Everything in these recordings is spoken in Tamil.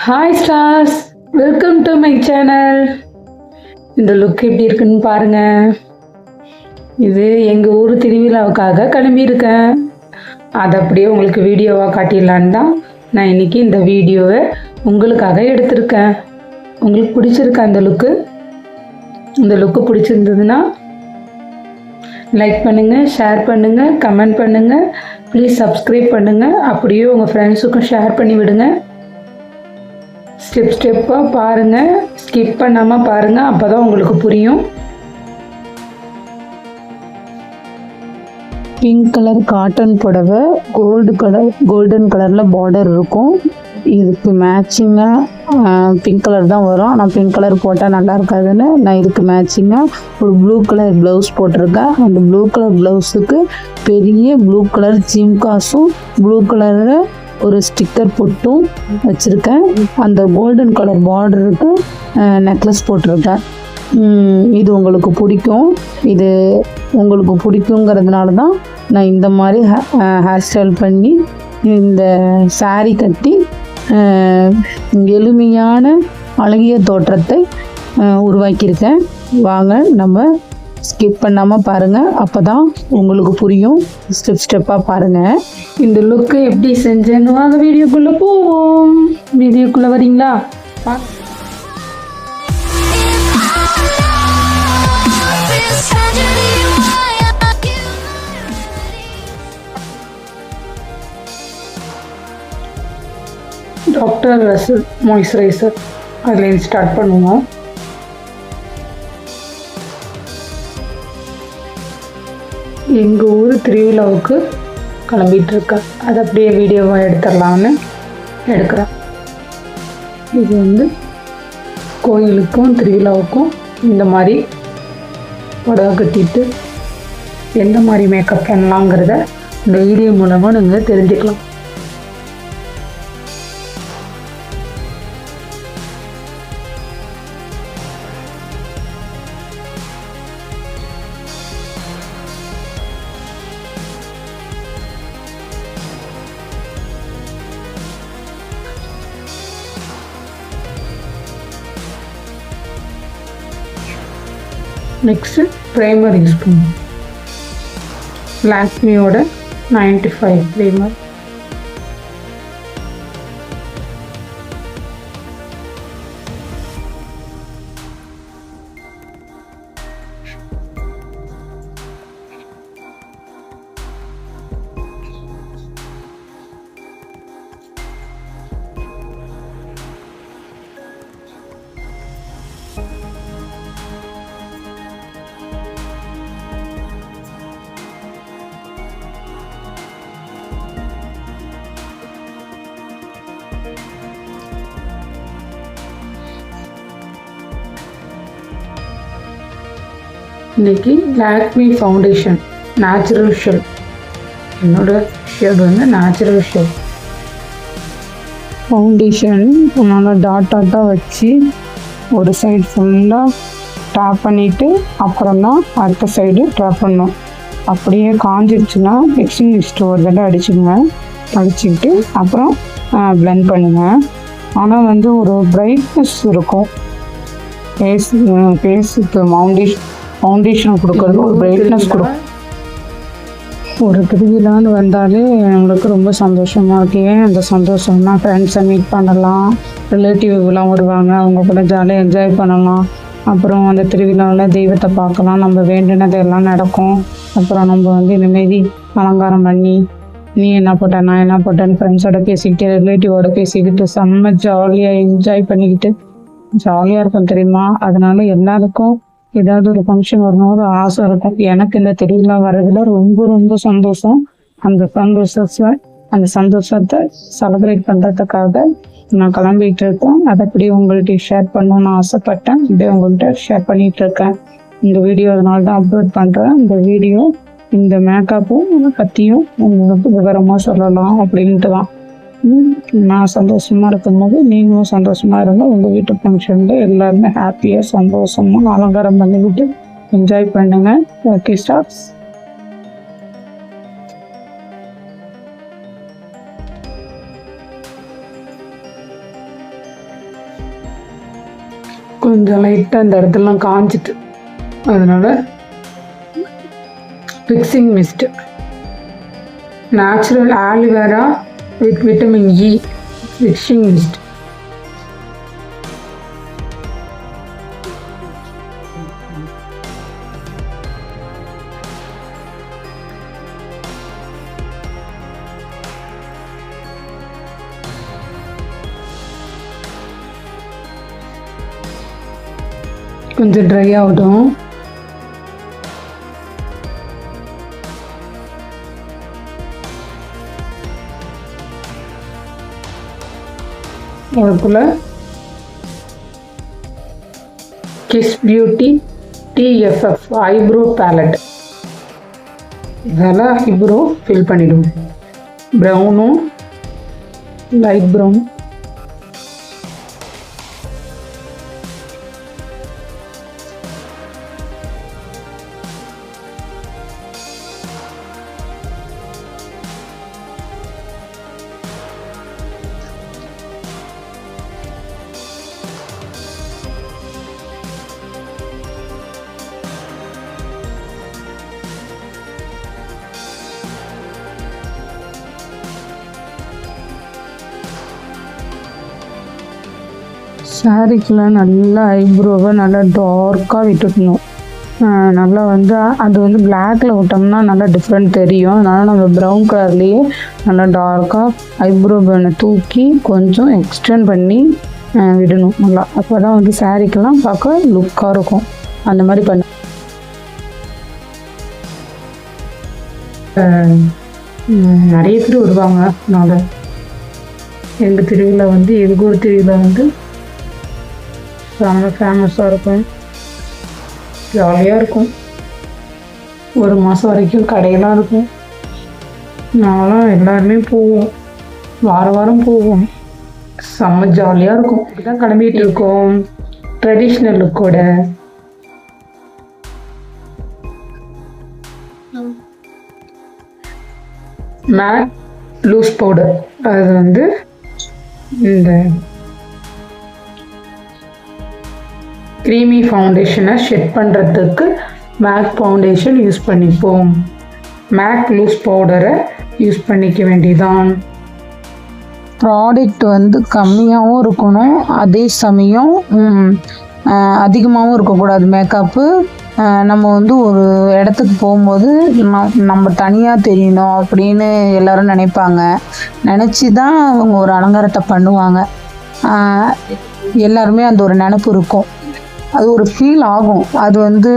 Hi stars, welcome to my channel. இந்த லுக் எப்படி இருக்குன்னு பாருங்க. இது எங்கள் ஊர் திருவிழாவுக்காக கிளம்பியிருக்கேன். அதை அப்படியே உங்களுக்கு வீடியோவாக காட்டிடலான்னு தான் நான் இன்றைக்கி இந்த வீடியோவை உங்களுக்காக எடுத்திருக்கேன். உங்களுக்கு பிடிச்சிருக்கா இந்த லுக்கு பிடிச்சிருந்ததுன்னா லைக் பண்ணுங்கள், ஷேர் பண்ணுங்கள், கமெண்ட் பண்ணுங்கள், ப்ளீஸ் சப்ஸ்கிரைப் பண்ணுங்கள். அப்படியே உங்கள் ஃப்ரெண்ட்ஸுக்கும் ஷேர் பண்ணி விடுங்க. ஸ்டெப்பாக பாருங்கள், ஸ்கிப் பண்ணாமல் பாருங்கள், அப்போ தான் உங்களுக்கு புரியும். பிங்க் கலர் காட்டன் புடவை, கோல்டன் கலரில் பார்டர் இருக்கும். இதுக்கு மேட்சிங்காக பிங்க் கலர் தான் வரும். ஆனால் பிங்க் கலர் போட்டால் நல்லா இருக்காதுன்னு நான் இதுக்கு மேட்சிங்காக ஒரு ப்ளூ கலர் ப்ளவுஸ் போட்டிருக்கேன். அந்த ப்ளூ கலர் ப்ளவுஸுக்கு பெரிய ப்ளூ கலர் ஜிம்காஸும் ப்ளூ கலரில் ஒரு ஸ்டிக்கர் போட்டும் வச்சுருக்கேன். அந்த கோல்டன் கலர் பார்டருக்கு நெக்லஸ் போட்டிருக்கேன். இது உங்களுக்கு பிடிக்கும். இது உங்களுக்கு பிடிக்குங்கிறதுனால தான் நான் இந்த மாதிரி ஹேர் ஸ்டைல் பண்ணி இந்த saree கட்டி எளிமையான அழகிய தோற்றத்தை உருவாக்கியிருக்கேன். வாங்க நம்ம ஸ்கிப் பண்ணாமல் பாருங்கள், அப்போ தான் உங்களுக்கு புரியும். ஸ்டெப்பாக பாருங்கள். இந்த லுக்கு எப்படி செஞ்சேன்னு வாங்க வீடியோக்குள்ளே போவோம். வீடியோக்குள்ளே வரீங்களா? டாக்டர் ரசல் மாய்ஸ்சரைசர் அதுலேருந்து ஸ்டார்ட் பண்ணுவோம். எங்கள் ஊர் திருவிழாவுக்கு கிளம்பிட்டு இருக்கேன். அதை அப்படியே வீடியோவாக எடுத்துடலான்னு எடுக்கிறேன். இது கோயிலுக்கும் திருவிழாவுக்கும் இந்த மாதிரி புடவை கட்டிட்டு எந்த மாதிரி மேக்கப் பண்ணலாங்கிறத இந்த வீடியோ மூலமாக நீங்கள் தெரிஞ்சுக்கலாம். நெக்ஸ்ட்டு ப்ரைமர் யூஸ் பண்ணுவோம். லாக்மியோட 95 ப்ரைமர். இன்றைக்கி லாக்மி ஃபவுண்டேஷன் நேச்சுரல் ஷெல், என்னோட ஷேட் நேச்சுரல் ஷெல் ஃபவுண்டேஷன். நல்லா டாட்டாக வச்சு ஒரு சைடு ஃபுல்லாக டாப் பண்ணிவிட்டு அப்புறம் தான் அடுத்த சைடு ட்ராப் பண்ணணும். அப்படியே காஞ்சிடுச்சுன்னா எக்ஸ்டிங்விஷ்டு ஒரு தடவை அடிச்சுக்கிட்டு அப்புறம் பிளெண்ட் பண்ணுங்கள். ஆனால் ஒரு பிரைட்னஸ் இருக்கும். ஃபேஸுக்கு ஃபவுண்டேஷன் கொடுக்கறது ஒரு பிரைட்னஸ் கொடுக்கும். ஒரு திருவிழான்னு வந்தாலே நம்மளுக்கு ரொம்ப சந்தோஷமாக இருக்கு. ஏன் அந்த சந்தோஷம்னா ஃப்ரெண்ட்ஸை மீட் பண்ணலாம், ரிலேட்டிவ்லாம் வருவாங்க, அவங்க கூட ஜாலியாக என்ஜாய் பண்ணலாம். அப்புறம் அந்த திருவிழாவில் தெய்வத்தை பார்க்கலாம், நம்ம வேண்டினது எல்லாம் நடக்கும். அப்புறம் நம்ம இந்தமாரி அலங்காரம் பண்ணி நீ என்ன போட்ட நான் என்ன போட்டேன்னு ஃப்ரெண்ட்ஸோட பேசிக்கிட்டு ரிலேட்டிவோட பேசிக்கிட்டு செம்ம ஜாலியாக என்ஜாய் பண்ணிக்கிட்டு ஜாலியாக இருக்கும் தெரியுமா. அதனால எல்லாருக்கும் ஏதாவது ஒரு ஃபங்க்ஷன் வரணும்னு ஆசை இருக்கும். எனக்கு இந்த திருவிழா வர்றதுல ரொம்ப ரொம்ப சந்தோஷம். அந்த சந்தோஷத்தை செலிப்ரேட் பண்ணுறதுக்காக நான் கிளம்பிட்டு இருக்கேன். அதை அப்படியே உங்கள்கிட்ட ஷேர் பண்ணணும்னு ஆசைப்பட்டேன். அப்படியே உங்கள்கிட்ட ஷேர் பண்ணிட்டு இருக்கேன். இந்த வீடியோ அதனால தான் அப்லோட் பண்ணுறேன். இந்த வீடியோ இந்த மேக்கப்பும் பற்றியும் உங்களுக்கு விவரமாக சொல்லலாம் அப்படின்ட்டு தான். நான் சந்தோஷமாக இருக்கும்போது நீங்களும் சந்தோஷமாக இருங்க. உங்கள் வீட்டு ஃபங்க்ஷனில் எல்லாருமே ஹாப்பியாக சந்தோஷமாக அலங்காரம் பண்ணிக்கிட்டு என்ஜாய் பண்ணுங்கள். Okay stars. கொஞ்சம் லைட்டாக இந்த இடத்துலலாம் காஞ்சிட்டு, அதனால் fixing mist, natural aloe vera with vitamin E fixing mist. கொஞ்சம் ட்ரை ஆகட்டும். அதுக்குள்ள kiss beauty DFF eyebrow palette, இதெல்லாம் ஐப்ரோ ஃபில் பண்ணிவிடுவோம். ப்ரௌனும் லைட் ப்ரௌன், சாரிக்கெலாம் நல்லா ஐப்ரோவை நல்லா டார்க்காக விட்டுக்கணும். நல்லா வந்து அது வந்து பிளாக்கில் விட்டோம்னா நல்லா டிஃப்ரெண்ட் தெரியும். அதனால் நம்ம ப்ரௌன் கலர்லேயே நல்லா டார்க்காக ஐப்ரோவை தூக்கி கொஞ்சம் எக்ஸ்டெண்ட் பண்ணி விடணும் நல்லா. அப்போ தான் வந்து சாரிக்கெல்லாம் பார்க்க லுக்காக இருக்கும். அந்த மாதிரி பண்ண நிறைய பேர் வருவாங்க. அதனால் எங்கள் திருவிழா வந்து எங்கள் ஊர் திருவிழா வந்து ரொம்ப ஃபேமஸாக இருக்கும், ஜாலியாக இருக்கும். ஒரு மாதம் வரைக்கும் கடையெல்லாம் இருக்கும். நான்லாம் எல்லாருமே போவோம், வாரம் போவோம். செம்ம ஜாலியாக இருக்கும். இப்படிதான் கிளம்பிட்டு இருக்கோம் ட்ரெடிஷ்னல் லுக்கோட. மேட் லூஸ் பவுடர், அது வந்து இந்த க்ரீமி ஃபவுண்டேஷனை ஷெட் பண்ணுறதுக்கு மேக் ஃபவுண்டேஷன் யூஸ் பண்ணிப்போம். மேக் லூஸ் பவுடரை யூஸ் பண்ணிக்க வேண்டியதான். ப்ராடக்ட் வந்து கம்மியாகவும் இருக்கணும், அதே சமயம் அதிகமாகவும் இருக்கக்கூடாது. மேக்கப்பு நம்ம வந்து ஒரு இடத்துக்கு போகும்போது நம்ம தனியாக தெரியணும் அப்படின்னு எல்லோரும் நினைப்பாங்க. நினச்சி தான் அவங்க ஒரு அலங்காரத்தை பண்ணுவாங்க. எல்லாருமே அந்த ஒரு நினப்பு இருக்கும், அது ஒரு ஃபீல் ஆகும். அது வந்து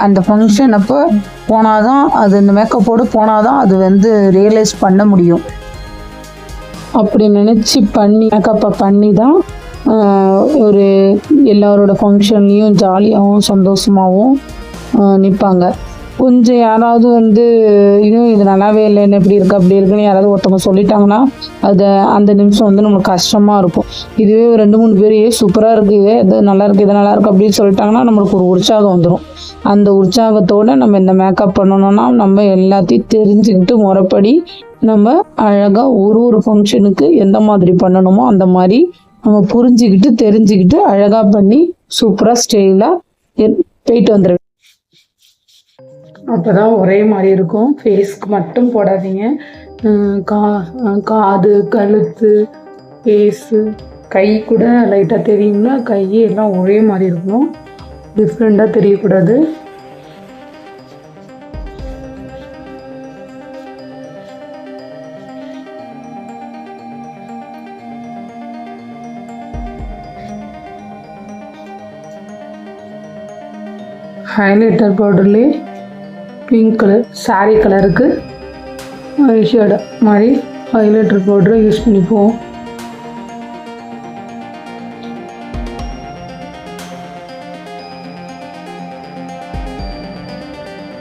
அந்த ஃபங்க்ஷன் அப்போ போனால் தான், அது இந்த மேக்கப்போடு போனால் தான் அது வந்து ரியலைஸ் பண்ண முடியும். அப்படி நினச்சி மேக்கப்பை பண்ணி தான் ஒரு எல்லாரோட ஃபங்க்ஷன்லேயும் ஜாலியாகவும் சந்தோஷமாகவும் நிற்பாங்க. கொஞ்சம் யாராவது வந்து இன்னும் இது நல்லாவே இல்லைன்னு எப்படி இருக்குது அப்படி இருக்குன்னு யாராவது ஒருத்தவங்க சொல்லிட்டாங்கன்னா அந்த நிமிஷம் வந்து நம்மளுக்கு கஷ்டமாக இருக்கும். இதுவே 2-3 பேர் சூப்பராக இருக்குது, இது நல்லா இருக்குது, இது நல்லா இருக்குது அப்படின்னு சொல்லிட்டாங்கன்னா நம்மளுக்கு ஒரு உற்சாகம் வந்துடும். அந்த உற்சாகத்தோடு நம்ம இந்த மேக்கப் பண்ணணும்னா நம்ம எல்லாத்தையும் தெரிஞ்சுக்கிட்டு முறைப்படி நம்ம அழகாக ஒரு ஃபங்க்ஷனுக்கு எந்த மாதிரி பண்ணணுமோ அந்த மாதிரி நம்ம புரிஞ்சுக்கிட்டு தெரிஞ்சுக்கிட்டு அழகாக பண்ணி சூப்பராக ஸ்டைலாக போயிட்டு வந்துடுவேன். அப்போ தான் ஒரே மாதிரி இருக்கும். ஃபேஸ்க்கு மட்டும் போடாதீங்க, காது, கழுத்து, ஃபேஸு, கை கூட லைட்டாக தெரியும்னா கையே எல்லாம் ஒரே மாதிரி இருக்கணும், டிஃப்ரெண்ட்டாக தெரியக்கூடாது. ஹைலைட்டர் பவுடர்லேயே பிங்க் கலர் சாரீ கலருக்கு ஐஷேடோ மாதிரி ஹைலைட்டர் பவுடரை யூஸ் பண்ணிப்போம்.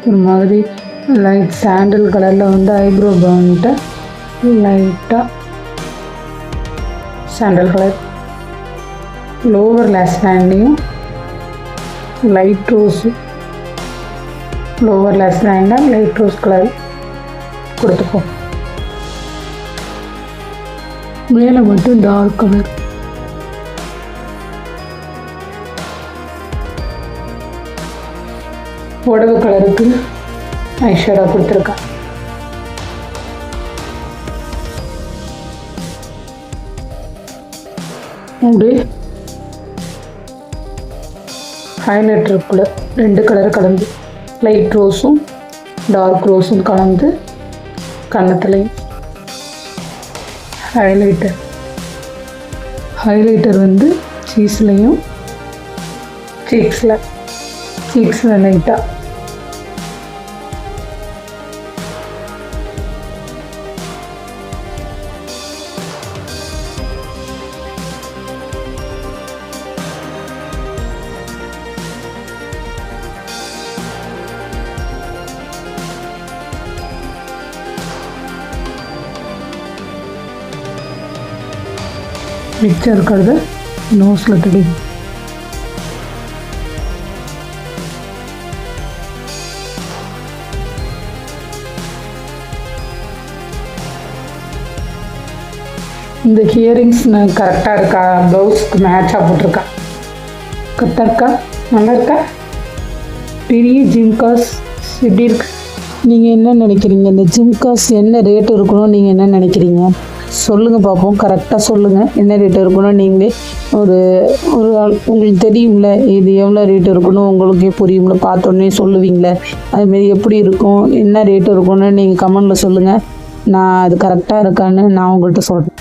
ஒரு மாதிரி லைட் சாண்டல் கலரில் வந்து ஐப்ரோ பண்ணிட்டு லைட்டாக சாண்டல் கலர் லோவர் லேஷ் லைன்லேயும் லைட் ரோஸ் லோவர் லேஷ் லைனில் லைட் ரோஸ் கலர் கொடுத்துப்போம். மேலே மட்டும் டார்க் கலர். புடவை கலருக்கு ஐஷேடோ கொடுத்துருக்கேன். அப்படியே ஹைலைட்டருக்குள்ள 2 கலர் கலந்து லைட் ரோஸும் டார்க் ரோஸும் கலந்து கன்னத்துலையும் ஹைலைட்டர் வந்து சீக்ஸ்லையும் சீக்ஸில் லைட்டாக மிச்சம் இருக்கிறது நோஸில் தெரியும். இந்த ஹியரிங்ஸ் கரெக்டாக இருக்கா? ப்ளவுஸ்க்கு மேட்சாக போட்டிருக்கா? கரெக்டாக இருக்கா? நல்லா இருக்கா? பெரிய ஜிம்காஸ் எப்படி இருக்கு? நீங்கள் என்ன நினைக்கிறீங்க? இந்த ஜிம்காஸ் என்ன ரேட் இருக்கணும் நீங்கள் என்ன நினைக்கிறீங்க? சொல்லுங்கள் பார்ப்போம். கரெக்டாக சொல்லுங்கள் என்ன ரேட் இருக்கணும். நீங்களே ஒரு உங்களுக்கு தெரியும்ல இது எவ்வளோ ரேட் இருக்கணும், உங்களுக்கே புரியும்ல, பார்த்தோன்னே சொல்லுவீங்களே, அதுமாரி எப்படி இருக்கும், என்ன ரேட் இருக்கும்னு நீங்கள் கமெண்டில் சொல்லுங்கள். நான் அது கரெக்டாக இருக்கான்னு நான் உங்கள்கிட்ட சொல்கிறேன்.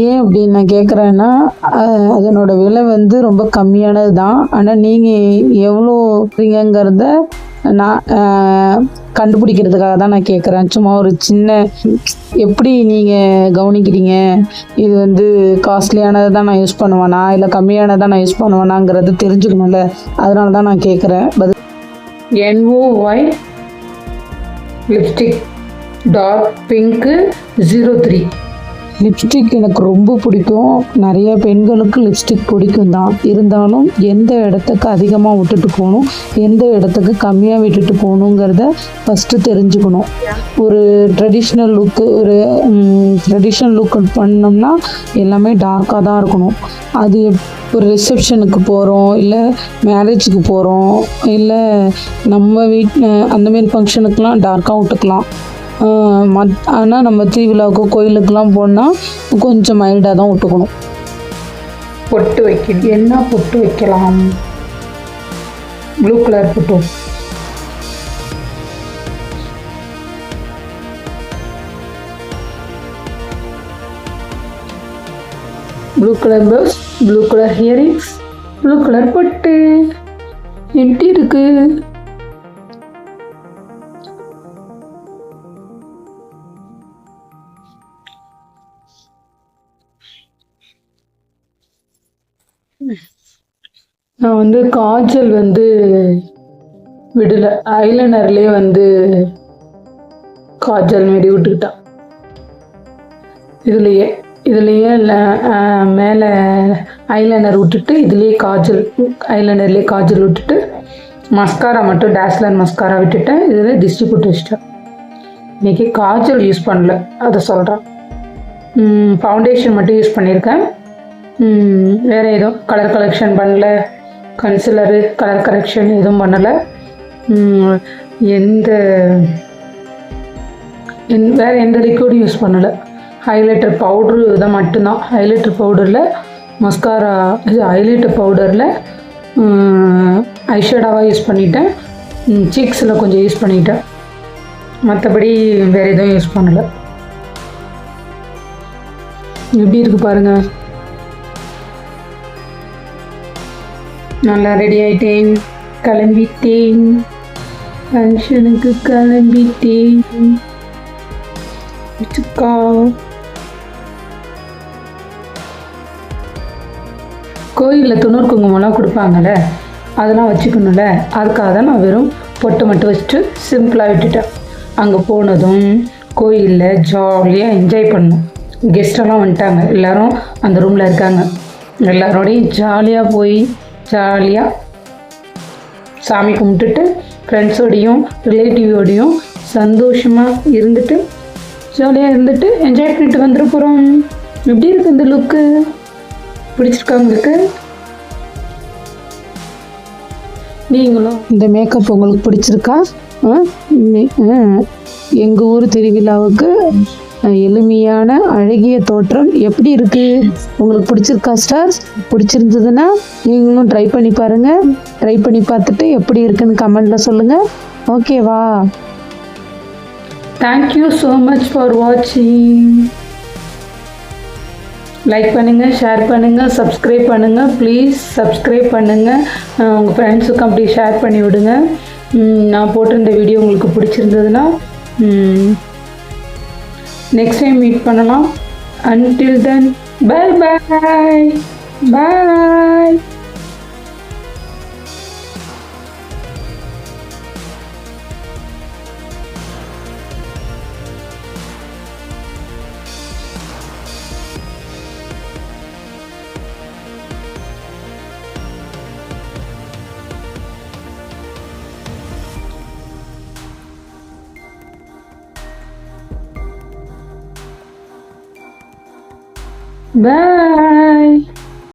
ஏன் அப்படின்னு நான் கேட்குறேன்னா, அதனோட விலை வந்து ரொம்ப கம்மியானது தான். ஆனால் நீங்கள் எவ்வளோ இருக்கிறீங்கிறத நான் கண்டுபிடிக்கிறதுக்காக தான் நான் கேட்குறேன். சும்மா ஒரு சின்ன எப்படி நீங்கள் கவனிக்கிறீங்க, இது வந்து காஸ்ட்லியானதை தான் நான் யூஸ் பண்ணுவேனா இல்லை கம்மியானதான் நான் யூஸ் பண்ணுவேனாங்கிறது தெரிஞ்சுக்கணும்ல, அதனால தான் நான் கேட்குறேன். NOY lipstick dark pink 03 lipstick எனக்கு ரொம்ப பிடிக்கும். நிறைய பெண்களுக்கு லிப்ஸ்டிக் பிடிக்கும் தான். இருந்தாலும் எந்த இடத்துக்கு அதிகமாக விட்டுட்டு போகணும், எந்த இடத்துக்கு கம்மியாக விட்டுட்டு போகணுங்கிறத ஃபஸ்ட்டு தெரிஞ்சுக்கணும். ஒரு ட்ரெடிஷ்னல் லுக்கு பண்ணோம்னா எல்லாமே டார்க்காக தான் இருக்கணும். அது ஒரு ரிசப்ஷனுக்கு போகிறோம், இல்லை மேரேஜுக்கு போகிறோம், இல்லை நம்ம அந்தமாரி ஃபங்க்ஷனுக்கெலாம் டார்க்காக விட்டுக்கலாம். ஆனால் நம்ம திருவிழாவுக்கு கோயிலுக்கெலாம் போனால் கொஞ்சம் மைல்டாக தான் விட்டுக்கணும். பொட்டு வைக்கணும். என்ன பொட்டு வைக்கலாம்? ப்ளூ கலர் பொட்டு. Blue colour blouse, blue colour earrings, blue colour பொட்டு எப்படி இருக்கு? நான் வந்து காஜல் வந்து விடலை, ஐலைனர்லேயே வந்து காஜல் மாரி விட்டுக்கிட்டான். இதுலேயே மேலே ஐலைனர் விட்டுட்டு இதுலேயே ஐலைனர்லேயே காஜல் விட்டுட்டு மஸ்காரா மட்டும் டேஸ்லர் மஸ்காரா விட்டுட்டேன். இதில் டிஸ்ட்ரிபியூட் வச்சிட்டேன். இன்றைக்கி காஜல் யூஸ் பண்ணல, அதை சொல்கிறேன். ஃபவுண்டேஷன் மட்டும் யூஸ் பண்ணியிருக்கேன். வேறு எதுவும் கலர் கலெக்ஷன் பண்ணல, கன்சிலரு கலர் கரெக்ஷன் எதுவும் பண்ணலை. வேறு எந்த லிக்விடும் யூஸ் பண்ணலை. ஹைலைட்டர் பவுட்ரு இதை மட்டும்தான். ஹைலைட்டர் பவுடரில் மஸ்காரா, ஹைலைட்டர் பவுடரில் ஐஷேடாவாக யூஸ் பண்ணிட்டேன். சீக்ஸில் கொஞ்சம் யூஸ் பண்ணிட்டேன். மற்றபடி வேறு எதுவும் யூஸ் பண்ணலை. எப்படி இருக்குது பாருங்கள். நல்லா ரெடி ஆகிட்டேன், கிளம்பிட்டேன், ஃபங்க்ஷனுக்கு கிளம்பிட்டேன். கோயிலில் துணூர் குங்குமம்லாம் கொடுப்பாங்கள்ல, அதெல்லாம் வச்சுக்கணும்ல, அதுக்காக தான் நான் வெறும் பொட்டை மட்டும் வச்சுட்டு சிம்பிளாக விட்டுட்டேன். அங்கே போனதும் கோயிலில் ஜாலியாக என்ஜாய் பண்ணோம். கெஸ்டெல்லாம் வந்துட்டாங்க, எல்லோரும் அந்த ரூமில் இருக்காங்க. எல்லாரோடையும் ஜாலியாக போய் ஜாலியாக சாமி கும்பிட்டுட்டு ஃப்ரெண்ட்ஸோடையும் ரிலேட்டிவோடையும் சந்தோஷமாக இருந்துட்டு ஜாலியாக இருந்துட்டு என்ஜாய் பண்ணிட்டு வந்துட போகிறோம். எப்படி இருக்குது இந்த லுக்கு? பிடிச்சிருக்கா உங்களுக்கு? நீங்களும் இந்த மேக்கப் உங்களுக்கு பிடிச்சிருக்கா? எங்கள் ஊர் திருவிழாவுக்கு எளிமையான அழகிய தோற்றம் எப்படி இருக்கு? உங்களுக்கு பிடிச்சிருக்கா ஸ்டார்ஸ்? பிடிச்சிருந்ததுன்னா நீங்களும் ட்ரை பண்ணி பாருங்க. ட்ரை பண்ணி பார்த்துட்டு எப்படி இருக்குன்னு கமெண்ட்ல சொல்லுங்க. ஓகேவா? தேங்க்யூ ஸோ மச் ஃபார் வாட்சிங். லைக் பண்ணுங்கள், ஷேர் பண்ணுங்கள், சப்ஸ்கிரைப் பண்ணுங்கள். ப்ளீஸ் சப்ஸ்கிரைப் பண்ணுங்கள். உங்கள் ஃப்ரெண்ட்ஸுக்கும் அப்படி ஷேர் பண்ணி விடுங்க. நான் போட்டிருந்த வீடியோ உங்களுக்கு பிடிச்சிருந்ததுன்னா நெக்ஸ்ட் டைம் மீட் பண்ணலாம். Until then bye bye. Bye. Bye.